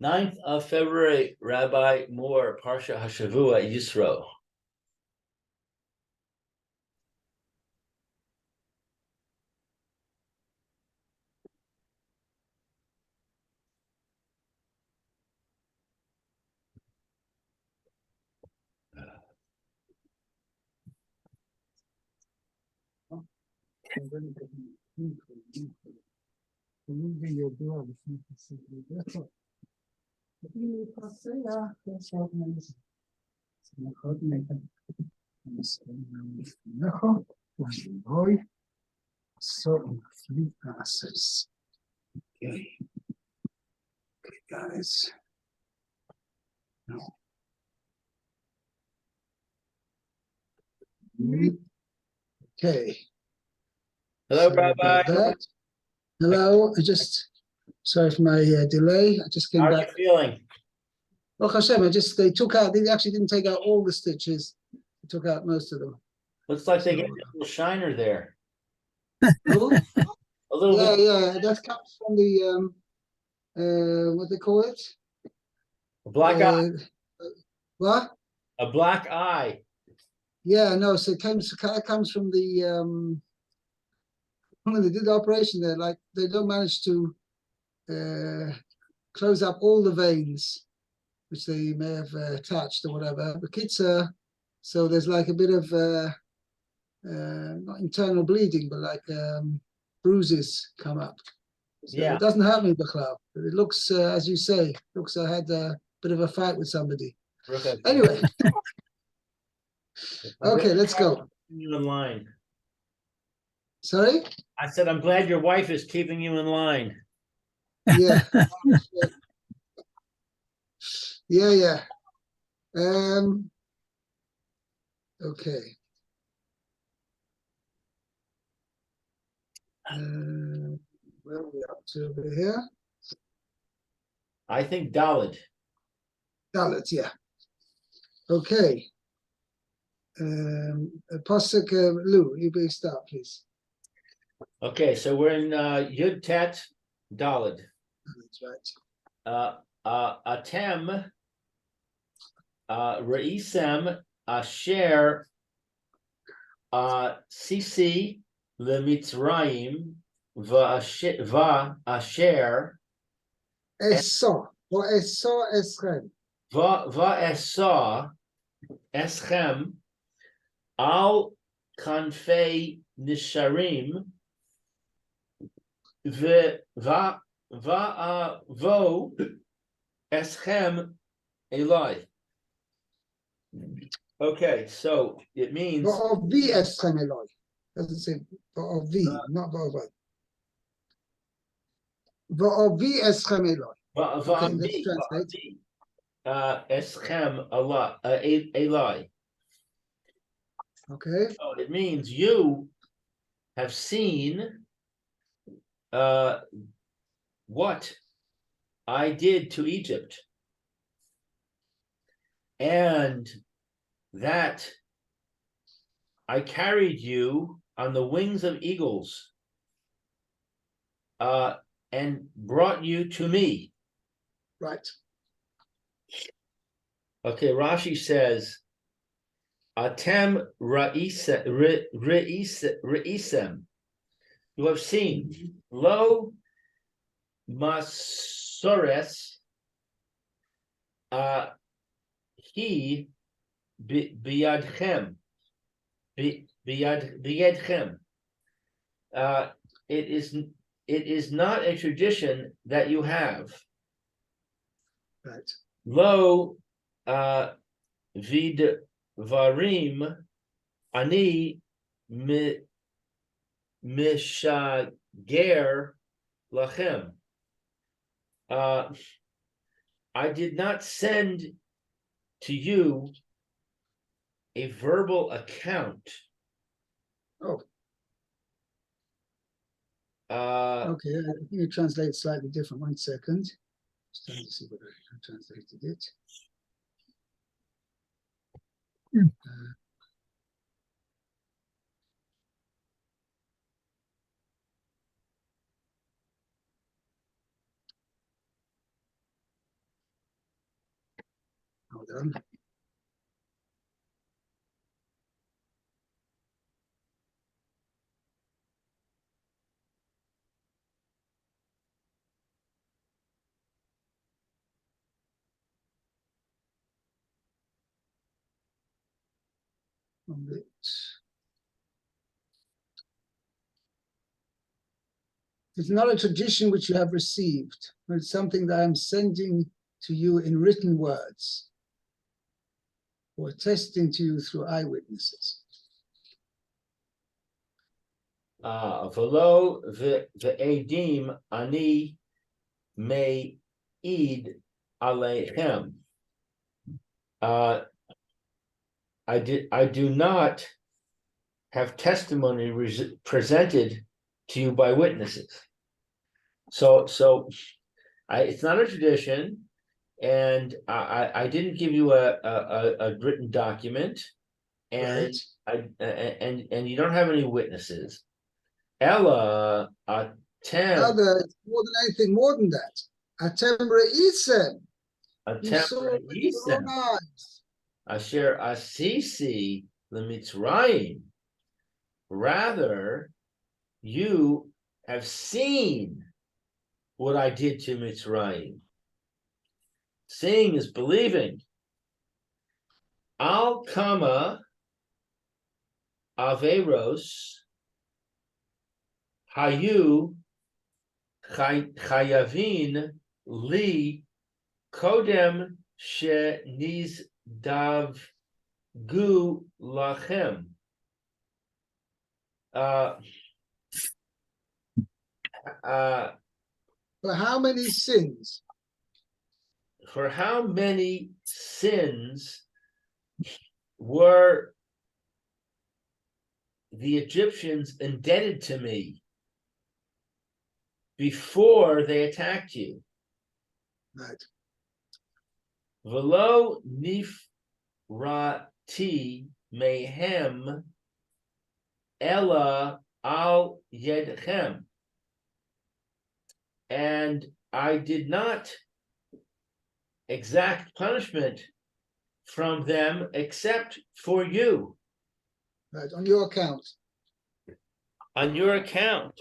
9th of February, Rabbi Moore, Parsha Hashavua, Yisro. Okay, guys. Okay. Hello, Sorry Rabbi. about that. Hello. Sorry for my delay. I just came How are back. you feeling? Oh, Hashem, they actually didn't take out all the stitches. They took out most of them. Looks like they get a little shiner there. Oh, A little bit. yeah. That comes from the what they call it? A black eye. What? A black eye. Yeah, no. So it comes from the when they did the operation there. Like they don't manage to close up all the veins, which they may have touched or whatever. But kids, so there's like a bit of not internal bleeding, but like bruises come up. So Yeah. it doesn't hurt me, Baclav. It looks, as you say, looks I had a bit of a fight with somebody. Okay. Anyway, okay, let's go. You in line. Sorry? I said, I'm glad your wife is keeping you in line. Yeah. Yeah. Okay. Where are we up to over here? I think Dalit. Dalit, yeah. Okay. Pasuk Lou, you better start, please. Okay, so we're in Yud Tet Dalit. That's right. Atem Reisem Asher Sisi Lemitzrayim Va Asher Eso Eschem. Va Esa Eschem Al Kanfei Nisharim Va Vo Eschem Eloi. Okay, so it means Va'avi Eschem Eloi. Doesn't say Va'avi, not Va'avi. Va'avi Eschem Eloi. Okay, let's translate. Eschem Eloi. Okay. So it means you have seen what I did to Egypt, and that I carried you on the wings of eagles and brought you to me. Right. Okay, Rashi says, Atem re'isem. You have seen. Lo masores he biyadchem. Biyadchem. It is not a tradition that you have. Right. Lo vidvarim ani mishager lachem. I did not send to you a verbal account. Oh. Okay, I think you translate slightly different. 1 second. Just trying to see whether I translated it. Hold on. It's not a tradition which you have received, but it's something that I'm sending to you in written words or testing to you through eyewitnesses. V'lo ve'edim ani me'id aleichem. I do not have testimony presented to you by witnesses. So it's not a tradition, and I didn't give you a written document, and Right. and you don't have any witnesses. Ella atem Other, more than anything more than that. Atem re'isem. You atem saw it with your own re'isem eyes. asher asisi lemitzrayim. Rather, you have seen what I did to Mitzrayim. Seeing is believing. Al kama averos hayu chayavin li kodem shenizdavgu lachem. For how many sins? For how many sins were the Egyptians indebted to me before they attacked you? Right. Velo nifrati mehem ella al yedchem. And I did not exact punishment from them except for you. Right, on your account. On your account.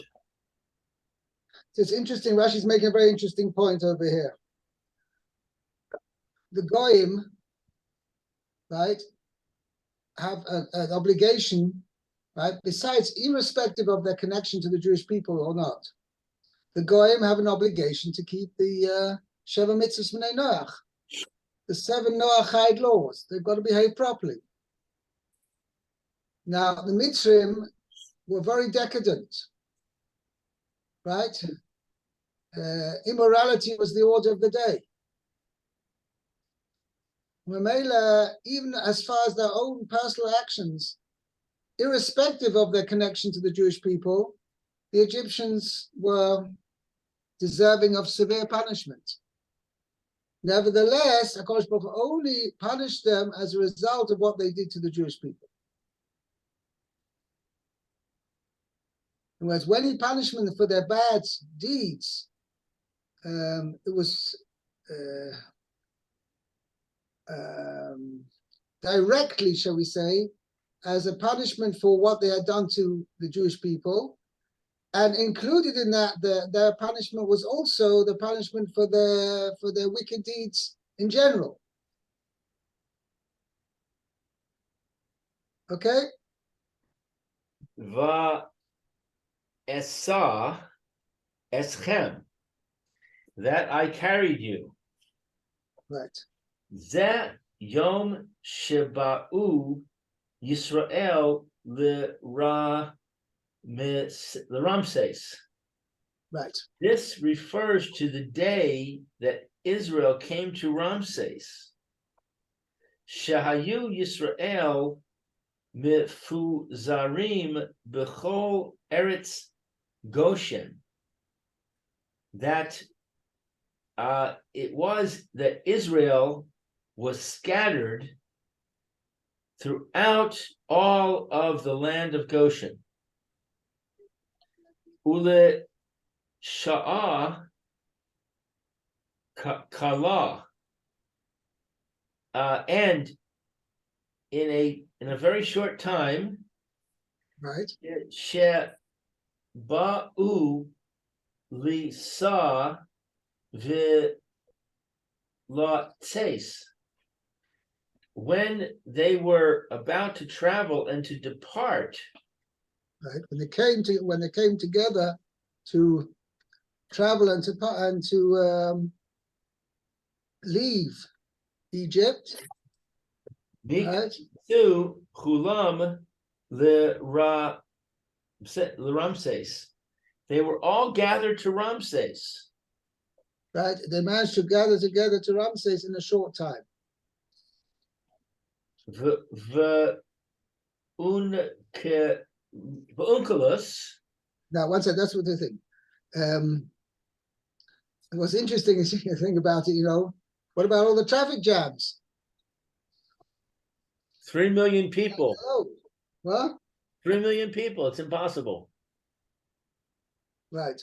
It's interesting, Rashi's making a very interesting point over here. The Goyim, right, have an obligation, right, besides, irrespective of their connection to the Jewish people or not, the Goyim have an obligation to keep the Sheva Mitzvahs B'nai Noach, the 7 Noachide laws. They've got to behave properly. Now, the Mitzrim were very decadent, right? Immorality was the order of the day. Mamela, even as far as their own personal actions, irrespective of their connection to the Jewish people, the Egyptians were deserving of severe punishment. Nevertheless, HaKadosh Baruch Hu only punished them as a result of what they did to the Jewish people. Whereas when he punished them for their bad deeds, it was directly, shall we say, as a punishment for what they had done to the Jewish people. And included in that, their punishment was also the punishment for their wicked deeds in general. Okay? Va esa eschem, that I carried you. Right. Ze yom sheba'u Yisrael Ramses. Right. This refers to the day that Israel came to Ramses. Shahayu Yisrael mifuzarim b'chol eretz Goshen. That it was that Israel was scattered throughout all of the land of Goshen. Ule Sha'ah Kala, and in a very short time, right? Ba'u lisa v'lates. When they were about to travel and to depart, Right? When they came together to travel and to leave Egypt, right? to Hulam Ramses. They were all gathered to Ramses. Right? They managed to gather together to Ramses in a short time. V'unculus. Now, one second, that's what they think. What's interesting is you think about it, what about all the traffic jams? 3 million people. Oh, what? 3 million people. It's impossible. Right.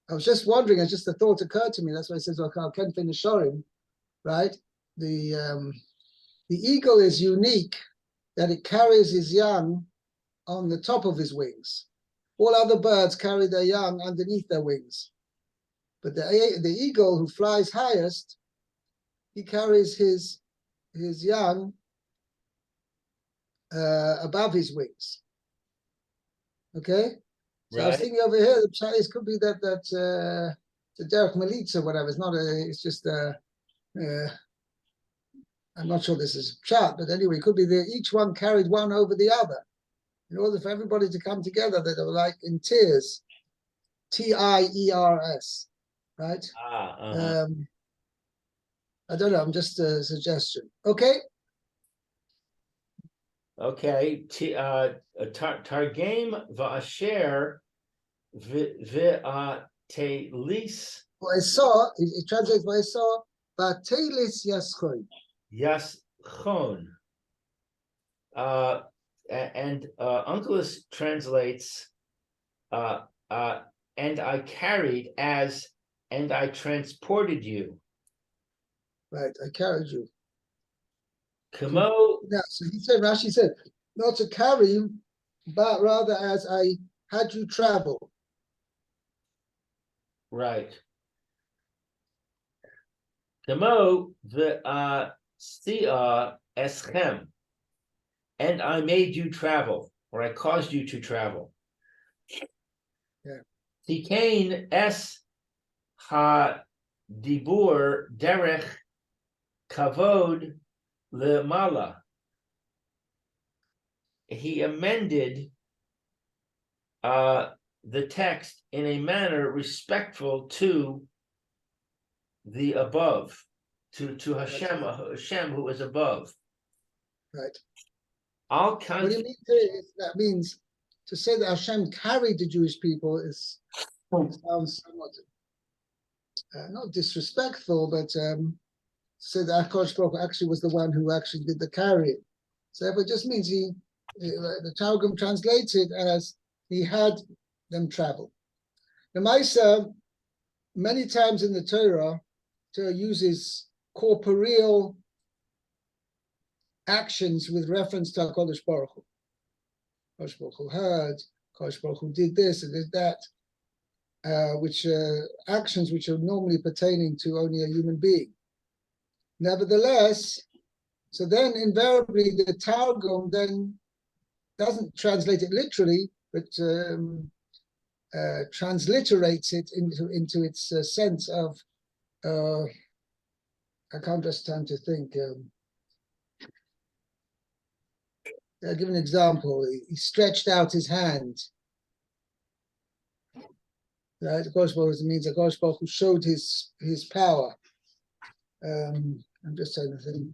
I was just wondering, and just the thought occurred to me. That's why it says, "Okay, I can't finish showing." Right. The eagle is unique that it carries his young on the top of his wings. All other birds carry their young underneath their wings, but the eagle who flies highest, he carries his young above his wings. Okay. So I was thinking over here, the Chinese could be that the Derek Malitz or whatever. It's not a. It's just a. I'm not sure this is a chart, but anyway, it could be that each one carried one over the other, in order for everybody to come together. That they were like in tiers, TIERS, right? I don't know. I'm just a suggestion. Okay. Okay. Targame va'asher v'atelis. Well, I saw. It translates. What I saw. Va'atelis yaschon. Yaschon. And Uncleus translates, and I carried as, and I transported you. Right, I carried you. Kamo. Yeah, so Rashi said, not to carry, but rather as I had you travel. Right. Kamo v'sia eschem. And I made you travel, or I caused you to travel. Yeah. Tikain es ha dibur derech kavod lemala. He amended the text in a manner respectful to the above, to Hashem who is above. Right. What do you mean? That means to say that Hashem carried the Jewish people sounds somewhat not disrespectful, but say that Akash Baruch actually was the one who actually did the carrying. So if it just means the Targum translates it as he had them travel. The Maisa, many times in the Torah uses corporeal actions with reference to HaKadosh Baruch Hu. HaKadosh Baruch Hu heard, HaKadosh Baruch Hu did this and did that, which actions which are normally pertaining to only a human being. Nevertheless, so then invariably the Targum then doesn't translate it literally, but transliterates it into its sense of, I can't just time to think. I'll give an example. He stretched out his hand. Right? Akash Baruch Hu means Akash Baruch Hu showed his power. I'm just trying to think.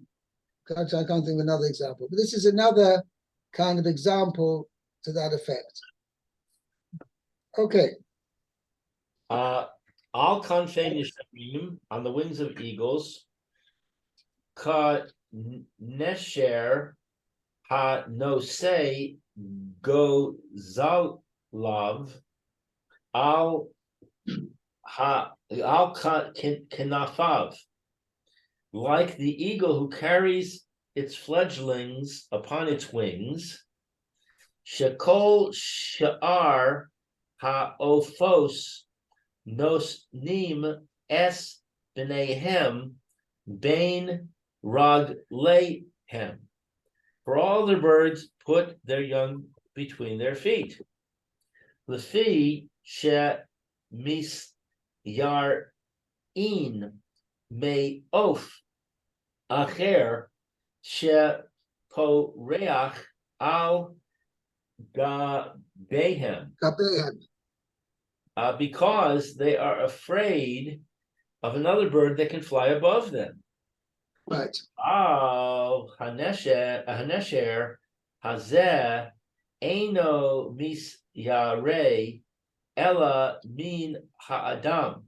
I can't think of another example. But this is another kind of example to that effect. Okay. Al kanfei nisharim, on the wings of eagles. Ka nesher ha nosei go zalav al al kenafav, like the eagle who carries its fledglings upon its wings. Shekol sha'ar ha'ofos nosnim es b'neihem bein ragleihem. For all the birds put their young between their feet. Lefi she mis yar in me of acher she poreach al gabehem, because they are afraid of another bird that can fly above them. Right. Al hanesher hazeh eino mis yarei ella min ha'adam.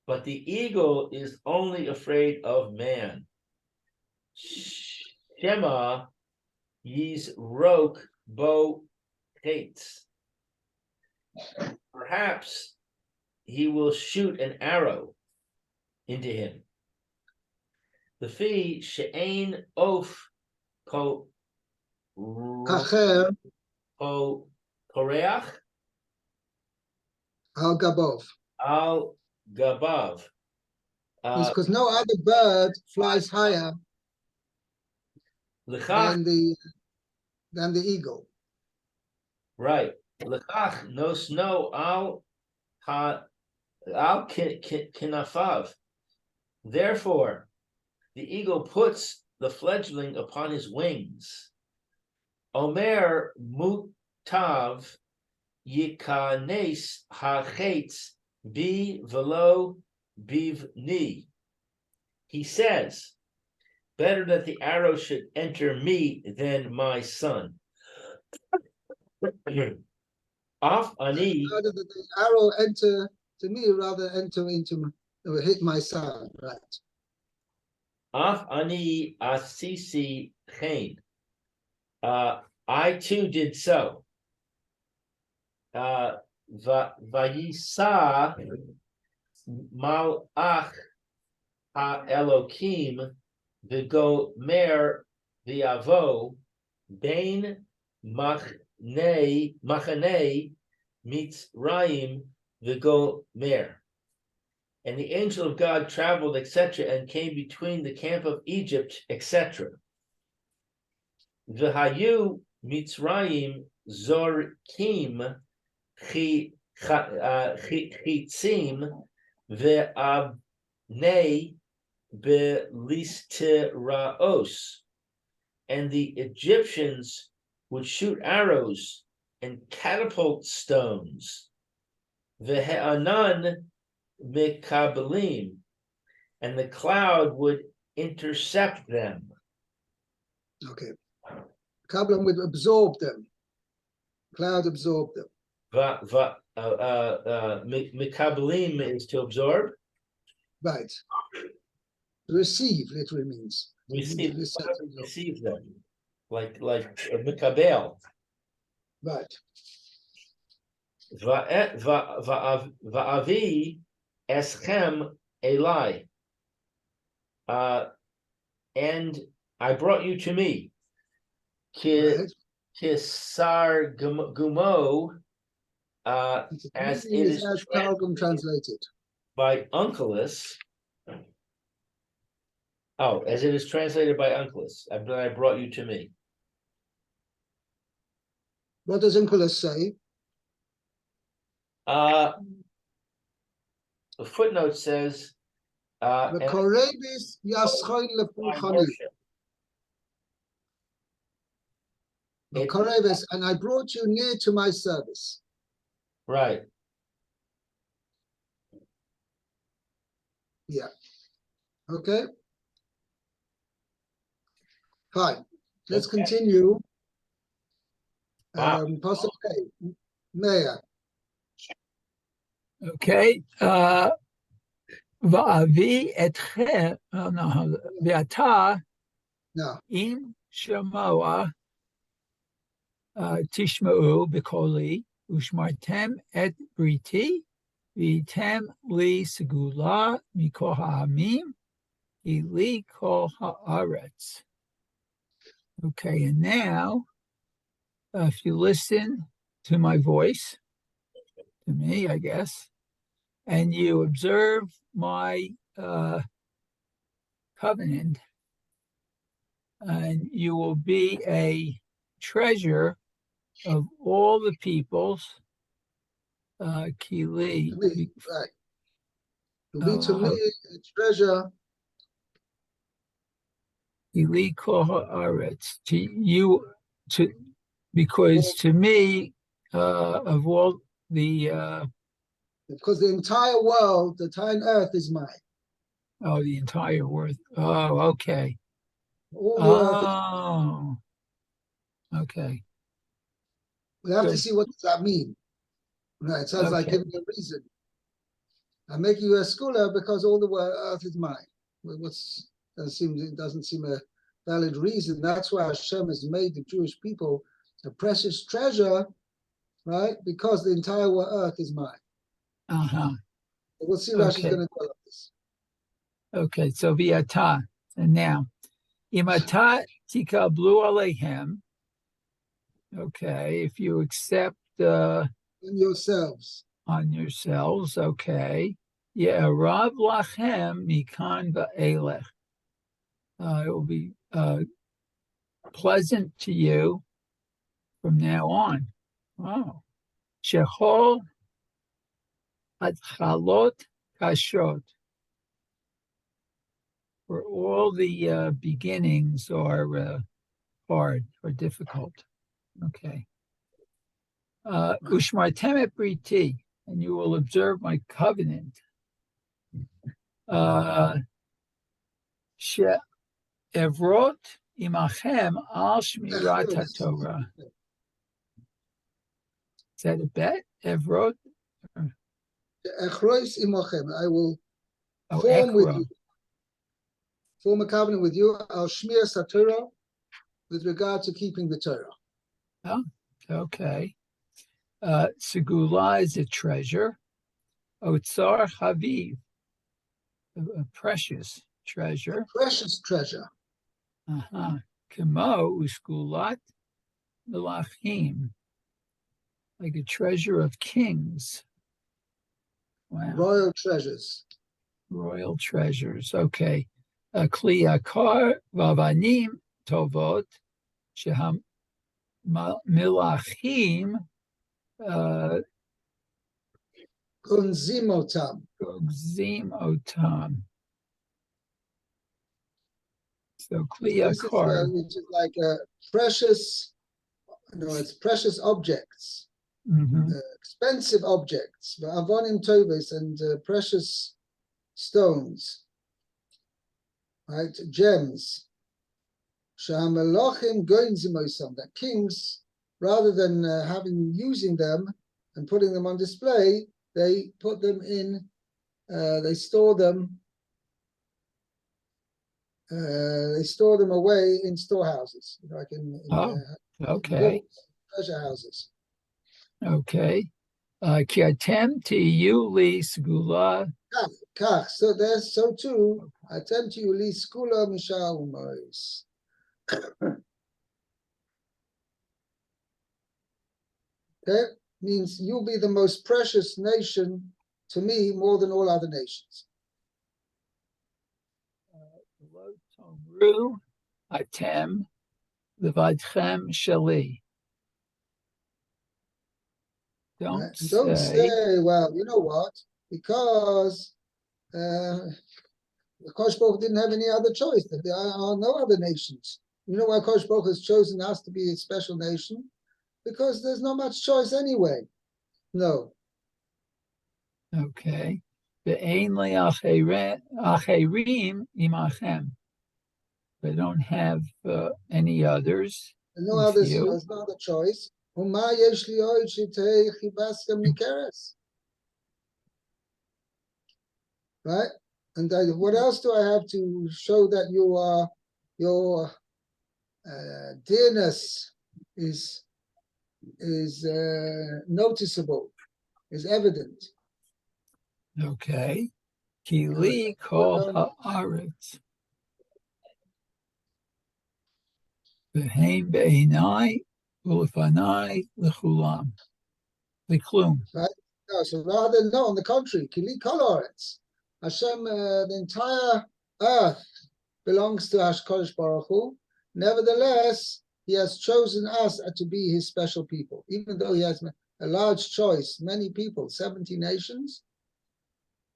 But the eagle is only afraid of man. Shema Yisro bo hates. Perhaps he will shoot an arrow into him. The fee she'ain of ko Acher ko koreach al gabov. al gabav. Because no other bird flies higher L'chach, than the eagle. right? L'chach no snow al kinafav. Therefore, the eagle puts the fledgling upon his wings. Omer mutav yikanes hachetz bi velo bivni. He says, better that the arrow should enter me than my son. Off ani. Rather that the arrow enter to me, rather enter into hit my son. Right. Af ani asisi chen. I too did so. Vayisa malach ha-Elokim v'gomer v'avo bein machanei Mitzrayim v'gomer. And the angel of God traveled, etc., and came between the camp of Egypt, etc. V'hayu Mitzrayim zorkim chitzim ve'avnei belisteraos. And the Egyptians would shoot arrows and catapult stones. Ve'anan mekabelim, and the cloud would intercept them. Okay. Kabbalah would absorb them. Cloud absorbed them. Mekabelim is to absorb. Right. Receive literally means. Receive them. Like Mikabel. Right. Va'avi eschem elai. And I brought you to me. Kisar gumo, as it is translated by Uncleus. Oh, as it is translated by Uncleus. I brought you to me. What does Uncleus say? The footnote says, and I brought you near to my service. Right. Yeah. Okay. Fine. Let's continue. Possibly. Meir. Okay. Va'avi etchem, ve'ata im shamoa tishma'u b'koli ushmartem et briti V'item li segula mikol ha'amim, li kol ha'aretz. Okay, and now, if you listen to my voice, to me, I guess, and you observe my covenant, and you will be a treasure of all the peoples, Kili. To me, right. To be to me a treasure. Kili kol haaretz. To you, because to me, of all the because the entire world, the entire earth is mine. the entire world. Oh, okay. All the earth is Oh, okay. we have to Good. see what does that mean. Right. It sounds like Okay. giving a reason. I'm making you a scholar because all the earth is mine. It doesn't seem a valid reason. That's why Hashem has made the Jewish people a precious treasure, right? Because the entire earth is mine. Uh-huh. We'll see Rashi's Okay. going to tell us this. Okay, so viata. And now, imata tikablu alehem. Okay, if you accept In yourselves. on yourselves, okay. Yeah, Rav lachem mikan va'elech. It will be pleasant to you from now on. Wow. Shechol atchalot kashot. For all the beginnings are hard or difficult. Okay. Ushmartem et briti, and you will observe my covenant. She evrot imachem al shmirat haTorah. Is that a bet? Evrot? Echrois imochem. I will Ekro. form a covenant with you, al shmir satorah, with regard to keeping the Torah. Oh, okay. Segula is a treasure. Otsar Haviv, a precious treasure. A precious treasure. Uh-huh. Kemo uskulat melachim, like a treasure of kings. Wow. Royal treasures. Royal treasures. Okay. Kliyakar vavanim tovot sheham milachim Gonzim otam. gogzim otam. So This is kliyakar, which is like precious, it's precious objects, expensive objects, avonim tovis, and precious stones, right? Gems. Shahamelochim goinzimosam, that kings, rather than using them and putting them on display, they put them in, they store them away in storehouses, like in okay. Treasure houses. Okay. Kiatem tiyu li segula. Kach. So there's so too. Atem tiyu li skula mishal umois. Okay, means you'll be the most precious nation to me more than all other nations. Tomru atem levadchem sheli. Don't say, well, you know what? Because Kosh Baruch didn't have any other choice. There are no other nations. You know why Kosh Baruch has chosen us to be a special nation? Because there's not much choice anyway. No. Okay. Ve'ein le'acherim imachem. They don't have any others. No others. There's no other choice. Right? And what else do I have to show that your dearness is noticeable, is evident? Okay. Kili kol haaretz. V'hein be'enai u'lefanai lechulam. Leklum. Right? No, so rather, no, on the contrary, Kili Koloretz. Hashem, the entire earth belongs to Kodesh Baruch Hu. Nevertheless, he has chosen us to be his special people, even though he has a large choice, many people, 70 nations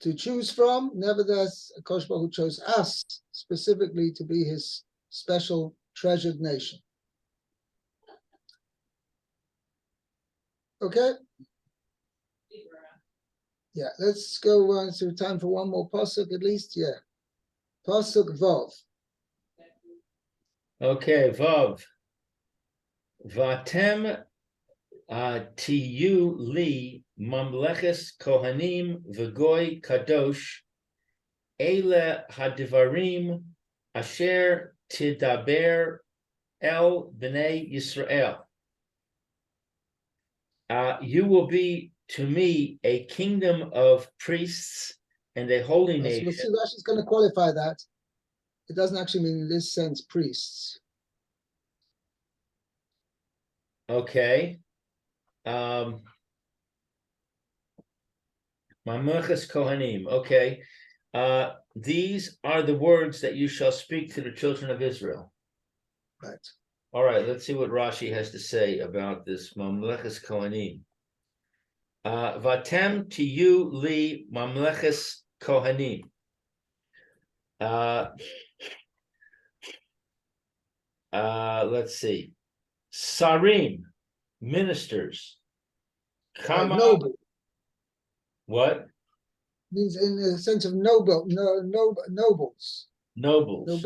to choose from. Nevertheless, Kodesh Baruch Hu chose us specifically to be his special treasured nation. Okay? Yeah, let's go on to time for one more pasuk at least. Yeah. Pasuk Vav. Okay, Vav. Vatem tiyu li mamleches kohanim v'goy kadosh ele hadivarim asher tidaber el b'nei Yisrael. You will be to me a kingdom of priests and a holy So nation. we'll see, Rashi's going to qualify that. It doesn't actually mean in this sense priests. Okay. Mamleches kohanim. Okay. These are the words that you shall speak to the children of Israel. Right. All right, let's see what Rashi has to say about this Mamleches Kohanim. Vatem tiyu li Mamleches Kohanim. Let's see. Sarim, ministers. Kama, Noble what? means in the sense of noble, nobles. Nobles.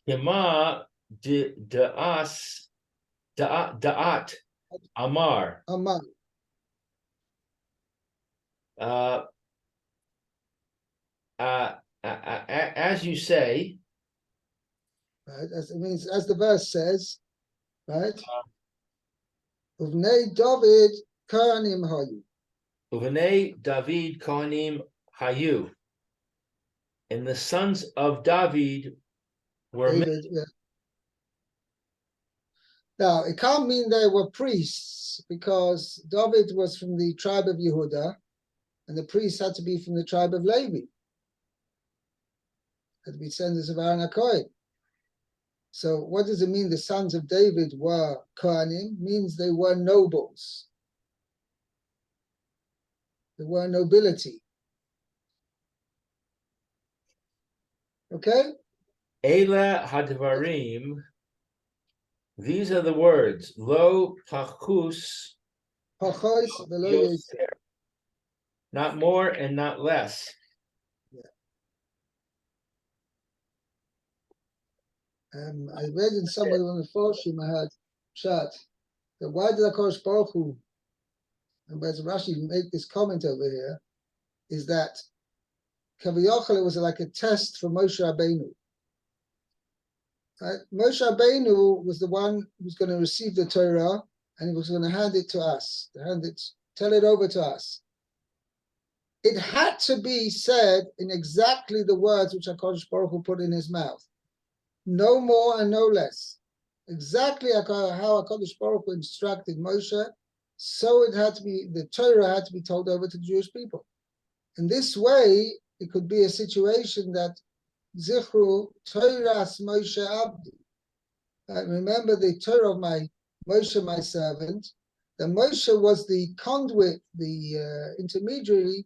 Kema da'at amar. Among. As you say, Right, as it means, as the verse says, right? Uvnei David Kohanim Hayu. Uvenei David Kohanim Hayu. And the sons of David were David, yeah. Now, it can't mean they were priests because David was from the tribe of Yehuda and the priests had to be from the tribe of Levi. Had to be descendants of Aaron HaKohen. So what does it mean the sons of David were Kohanim? Means they were nobles. They were nobility. Okay? Eila Hadvarim. These are the words. Lo pachus. Pachos velo yoser. Not more and not less. I read in somewhere on the Farshim I had chat that why did HaKadosh Baruch Hu, and whereas Rashi make this comment over here, is that Kaviyachal was like a test for Moshe Rabbeinu. Right? Moshe Rabbeinu was the one who was going to receive the Torah and he was going to hand it to us, tell it over to us. It had to be said in exactly the words which HaKadosh Baruch Hu put in his mouth. No more and no less. Exactly how HaKadosh Baruch Hu instructed Moshe, so it had to be, the Torah had to be told over to the Jewish people. In this way, it could be a situation that Zichru Torahs Moshe Abdi. Remember the Torah of my Moshe, my servant. That Moshe was the conduit, the intermediary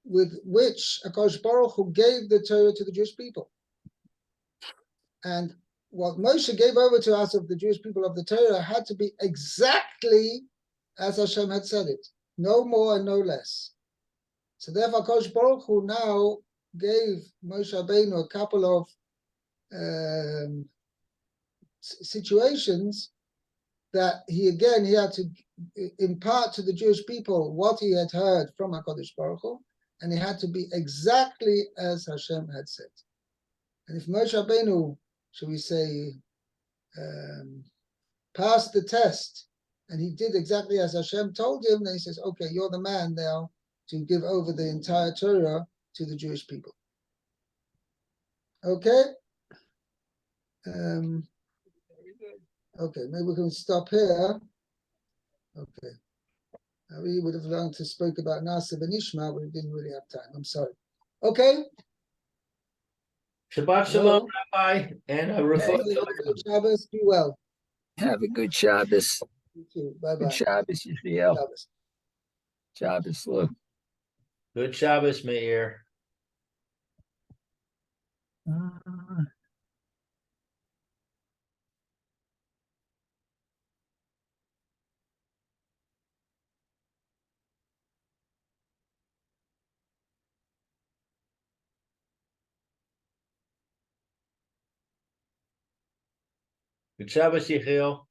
with which HaKadosh Baruch Hu gave the Torah to the Jewish people. And what Moshe gave over to us of the Jewish people of the Torah had to be exactly as Hashem had said it, no more and no less. So therefore, HaKadosh Baruch Hu now gave Moshe Rabbeinu a couple of situations that he had to impart to the Jewish people what he had heard from HaKadosh Baruch Hu, and it had to be exactly as Hashem had said. And if Moshe Rabbeinu, shall we say, passed the test And he did exactly as Hashem told him. Then he says, okay, you're the man now to give over the entire Torah to the Jewish people. Okay? Okay, maybe we can stop here. Okay. We would have learned to speak about Nasa ben Ishma, but we didn't really have time. I'm sorry. Okay? Shabbat shalom, Rabbi, and a refuah. Good Shabbos. Be well. Have a good Shabbos. You too. Bye-bye. Good Shabbos, Yisrael. Shabbos. Shabbos, Lou. Good Shabbos, Meir. Good Shabbos, Yechiel.